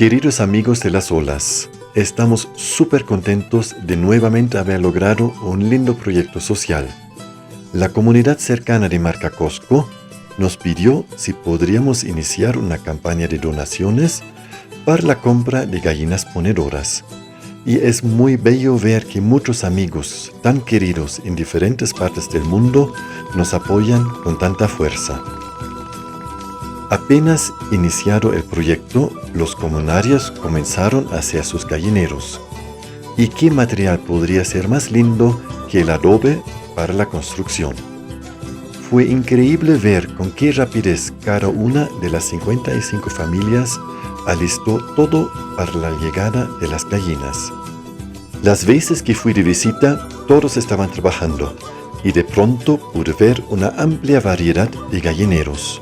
Queridos amigos de las olas, estamos súper contentos de nuevamente haber logrado un lindo proyecto social. La comunidad cercana de Marcacosco nos pidió si podríamos iniciar una campaña de donaciones para la compra de gallinas ponedoras. Y es muy bello ver que muchos amigos tan queridos en diferentes partes del mundo nos apoyan con tanta fuerza. Apenas iniciado el proyecto, los comunarios comenzaron a hacer sus gallineros. ¿Y qué material podría ser más lindo que el adobe para la construcción? Fue increíble ver con qué rapidez cada una de las 55 familias alistó todo para la llegada de las gallinas. Las veces que fui de visita, todos estaban trabajando y de pronto pude ver una amplia variedad de gallineros.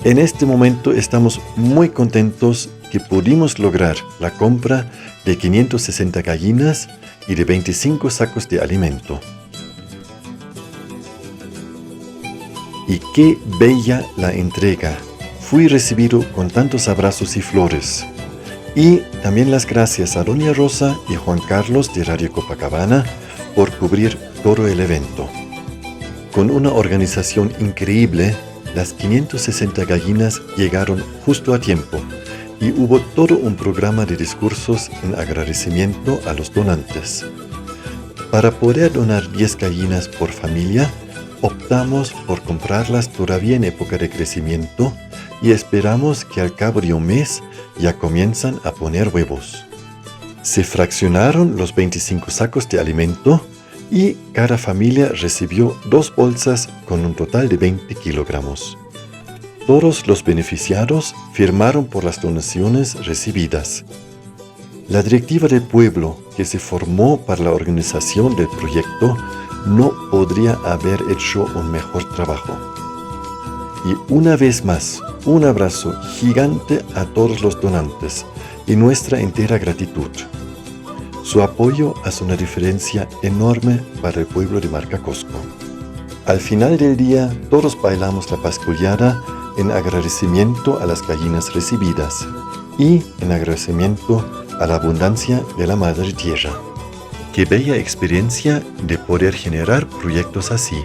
En este momento estamos muy contentos que pudimos lograr la compra de 560 gallinas y de 25 sacos de alimento. Y qué bella la entrega. Fui recibido con tantos abrazos y flores. Y también las gracias a Doña Rosa y Juan Carlos de Radio Copacabana por cubrir todo el evento. Con una organización increíble, las 560 gallinas llegaron justo a tiempo y hubo todo un programa de discursos en agradecimiento a los donantes. Para poder donar 10 gallinas por familia, optamos por comprarlas todavía en época de crecimiento y esperamos que al cabo de un mes ya comienzan a poner huevos. Se fraccionaron los 25 sacos de alimento y cada familia recibió 2 bolsas con un total de 20 kilogramos. Todos los beneficiados firmaron por las donaciones recibidas. La directiva del pueblo que se formó para la organización del proyecto no podría haber hecho un mejor trabajo. Y una vez más, un abrazo gigante a todos los donantes y nuestra entera gratitud. Su apoyo hace una diferencia enorme para el pueblo de Marcacosco. Al final del día, todos bailamos la pascullada en agradecimiento a las gallinas recibidas y en agradecimiento a la abundancia de la Madre Tierra. Qué bella experiencia de poder generar proyectos así.